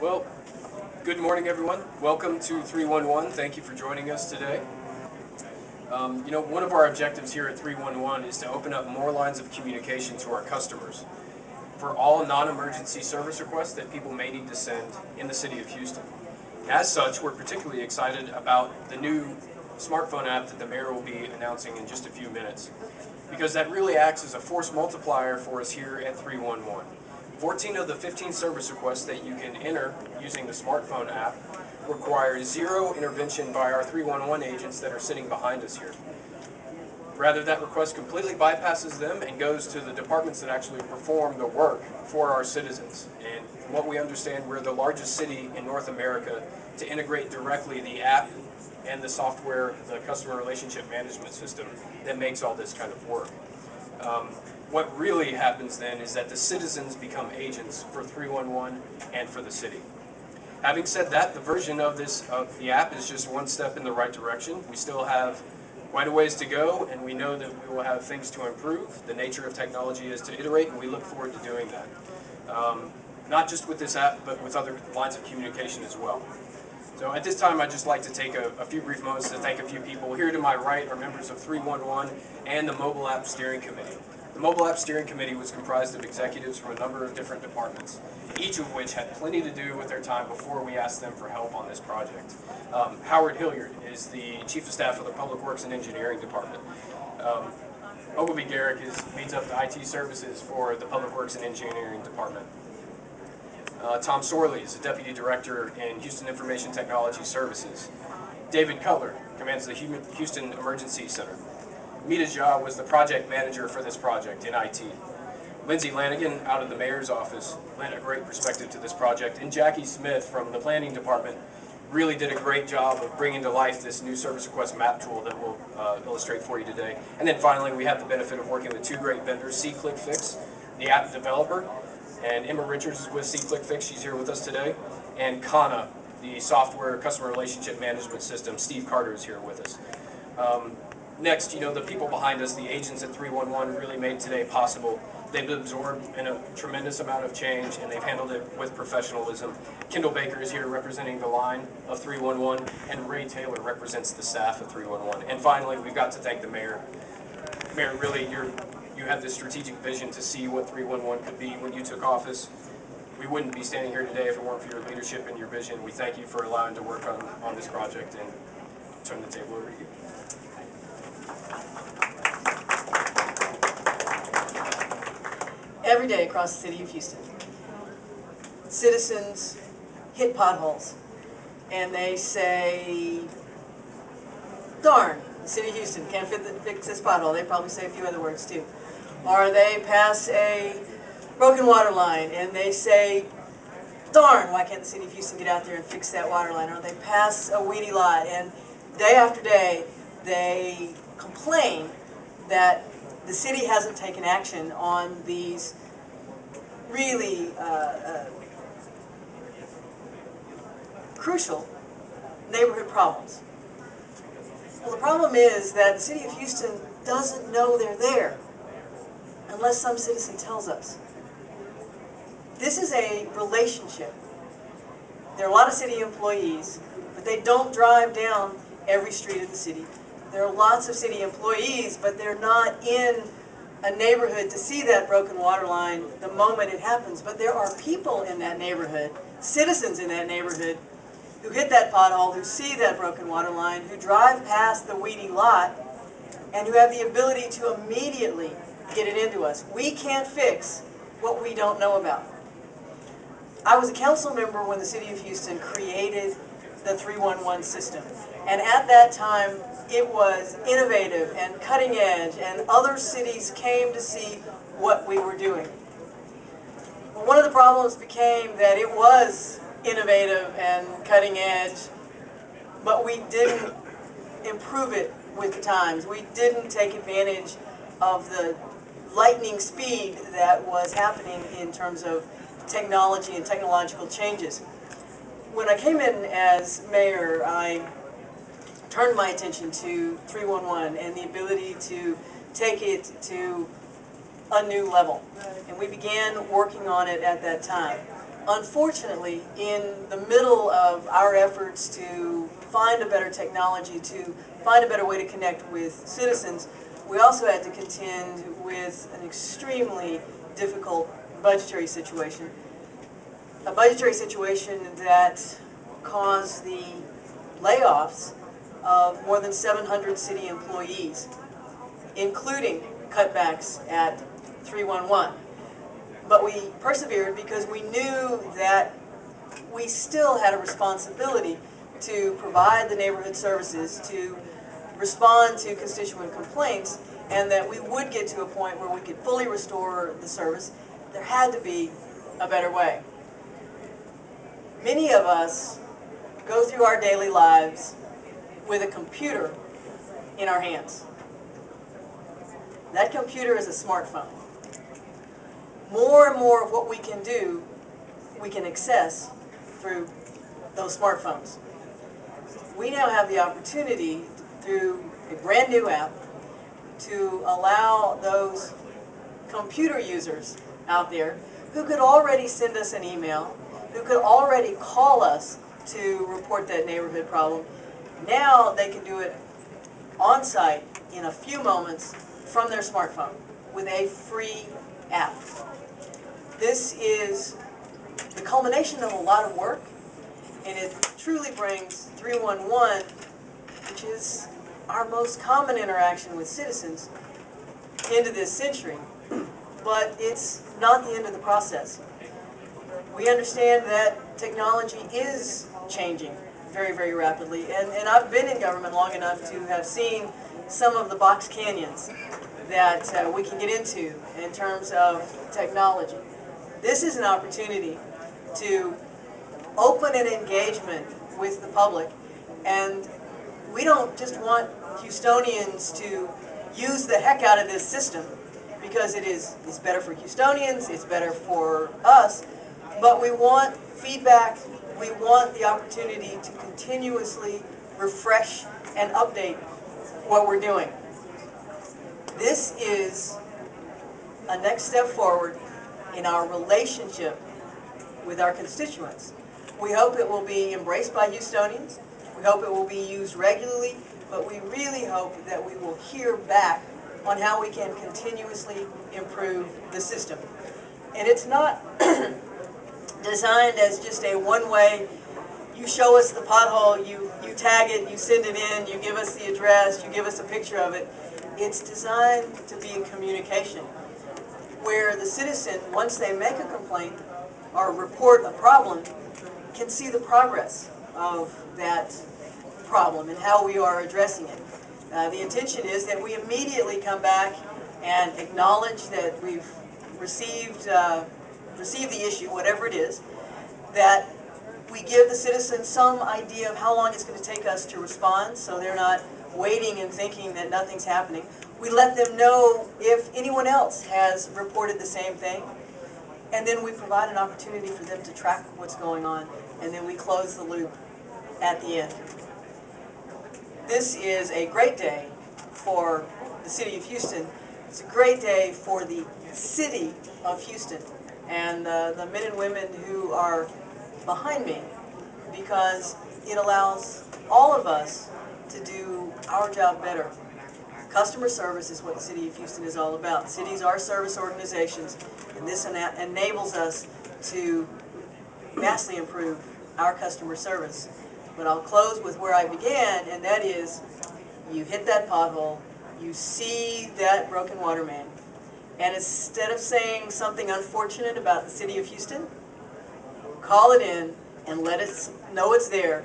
Well, good morning, everyone. Welcome to 311. Thank you for joining us today. One of our objectives here at 311 is to open up more lines of communication to our customers for all non-emergency service requests that people may need to send in the city of Houston. As such, we're particularly excited about the new smartphone app that the mayor will be announcing in just a few minutes, because that really acts as a force multiplier for us here at 311. 14 of the 15 service requests that you can enter using the smartphone app require zero intervention by our 311 agents that are sitting behind us here. Rather, that request completely bypasses them and goes to the departments that actually perform the work for our citizens. And from what we understand, we're the largest city in North America to integrate directly the app and the software, the customer relationship management system that makes all this kind of work. What really happens then is that the citizens become agents for 311 and for the city. Having said that, the version of the app is just one step in the right direction. We still have quite a ways to go, and we know that we will have things to improve. The nature of technology is to iterate, and we look forward to doing that. Not just with this app, but with other lines of communication as well. So at this time, I'd just like to take a few brief moments to thank a few people. Here to my right are members of 311 and the Mobile App Steering Committee. The Mobile App Steering Committee was comprised of executives from a number of different departments, each of which had plenty to do with their time before we asked them for help on this project. Howard Hilliard is the Chief of Staff of the Public Works and Engineering Department. Ogilvy Garrick leads up the IT services for the Public Works and Engineering Department. Tom Sorley is the Deputy Director in Houston Information Technology Services. David Cutler commands the Houston Emergency Center. Mita Jha was the project manager for this project in IT. Lindsay Lanigan out of the mayor's office lent a great perspective to this project, and Jackie Smith from the planning department really did a great job of bringing to life this new service request map tool that we'll illustrate for you today. And then finally, we have the benefit of working with two great vendors, SeeClickFix, the app developer, and Emma Richards is with SeeClickFix, she's here with us today, and Kana, the software customer relationship management system. Steve Carter is here with us. Next, the people behind us, the agents at 311, really made today possible. They've absorbed a tremendous amount of change, and they've handled it with professionalism. Kendall Baker is here representing the line of 311, and Ray Taylor represents the staff of 311. And finally, we've got to thank the mayor. Mayor, really, you have this strategic vision to see what 311 could be when you took office. We wouldn't be standing here today if it weren't for your leadership and your vision. We thank you for allowing to work on this project, and turn the table over to you. Every day across the city of Houston, citizens hit potholes and they say, darn, the city of Houston can't fix this pothole. They probably say a few other words too. Or they pass a broken water line and they say, darn, why can't the city of Houston get out there and fix that water line? Or they pass a weedy lot, and day after day they complain that the city hasn't taken action on these really crucial neighborhood problems. Well, the problem is that the city of Houston doesn't know they're there unless some citizen tells us. This is a relationship. There are a lot of city employees, but they don't drive down every street of the city. There are lots of city employees, but they're not in a neighborhood to see that broken water line the moment it happens. But there are people in that neighborhood, citizens in that neighborhood, who hit that pothole, who see that broken water line, who drive past the weedy lot, and who have the ability to immediately get it into us. We can't fix what we don't know about. I was a council member when the city of Houston created the 311 system, and at that time it was innovative and cutting edge, and other cities came to see what we were doing. Well, one of the problems became that it was innovative and cutting edge, but we didn't improve it with the times. We didn't take advantage of the lightning speed that was happening in terms of technology and technological changes. When I came in as mayor, I turned my attention to 311 and the ability to take it to a new level. And we began working on it at that time. Unfortunately, in the middle of our efforts to find a better technology, to find a better way to connect with citizens, we also had to contend with an extremely difficult budgetary situation. A budgetary situation that caused the layoffs of more than 700 city employees, including cutbacks at 311. But we persevered because we knew that we still had a responsibility to provide the neighborhood services, to respond to constituent complaints, and that we would get to a point where we could fully restore the service. There had to be a better way. Many of us go through our daily lives with a computer in our hands. That computer is a smartphone. More and more of what we can do, we can access through those smartphones. We now have the opportunity through a brand new app to allow those computer users out there who could already send us an email, who could already call us to report that neighborhood problem. Now they can do it on site in a few moments from their smartphone with a free app. This is the culmination of a lot of work, and it truly brings 311, which is our most common interaction with citizens, into this century. But it's not the end of the process. We understand that technology is changing very, very rapidly, and I've been in government long enough to have seen some of the box canyons that we can get into in terms of technology. This is an opportunity to open an engagement with the public, and we don't just want Houstonians to use the heck out of this system because it's better for Houstonians, it's better for us, but we want feedback, we want the opportunity to continuously refresh and update what we're doing. This is a next step forward in our relationship with our constituents. We hope it will be embraced by Houstonians. We hope it will be used regularly, but we really hope that we will hear back on how we can continuously improve the system. And it's not designed as just a one-way, you show us the pothole, you tag it, you send it in, you give us the address, you give us a picture of it. It's designed to be a communication where the citizen, once they make a complaint or report a problem, can see the progress of that problem and how we are addressing it. The intention is that we immediately come back and acknowledge that we've received the issue, whatever it is, that we give the citizens some idea of how long it's going to take us to respond, so they're not waiting and thinking that nothing's happening. We let them know if anyone else has reported the same thing, and then we provide an opportunity for them to track what's going on, and then we close the loop at the end. This is a great day for the city of Houston. It's a great day for the city of Houston and the men and women who are behind me, because it allows all of us to do our job better. Customer service is what the city of Houston is all about. Cities are service organizations, and this enables us to vastly improve our customer service. But I'll close with where I began, and that is, you hit that pothole, you see that broken water main, and instead of saying something unfortunate about the city of Houston, call it in and let us know it's there,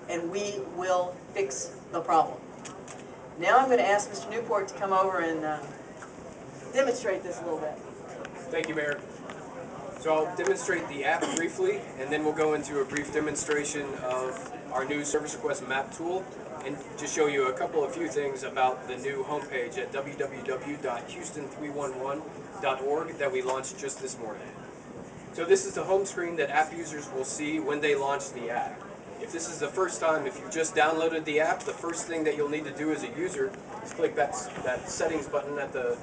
and we will fix the problem. Now I'm going to ask Mr. Newport to come over and demonstrate this a little bit. Thank you, Mayor. So I'll demonstrate the app briefly, and then we'll go into a brief demonstration of our new service request map tool, and just show you a few things about the new homepage at www.houstan311.org that we launched just this morning. So this is the home screen that app users will see when they launch the app. If this is the first time, if you just downloaded the app, the first thing that you'll need to do as a user is click that settings button at the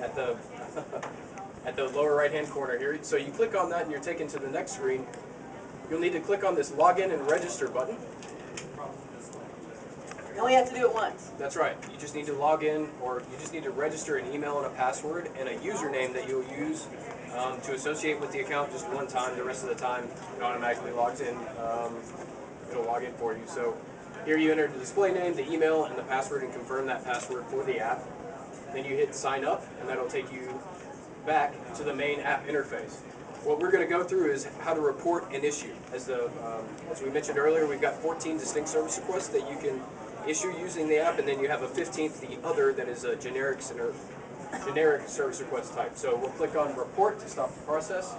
at the lower right hand corner here. So you click on that and you're taken to the next screen, you'll need to click on this login and register button. You only have to do it once. That's right. You just need to log in, or you just need to register an email and a password and a username that you'll use to associate with the account just one time. The rest of the time, it automatically logs in. It'll log in for you. So here you enter the display name, the email, and the password, and confirm that password for the app. Then you hit sign up, and that'll take you back to the main app interface. What we're going to go through is how to report an issue. As we mentioned earlier, we've got 14 distinct service requests that you can issue using the app, and then you have a 15th, the other, that is a generic service request type. So we'll click on report to stop the process.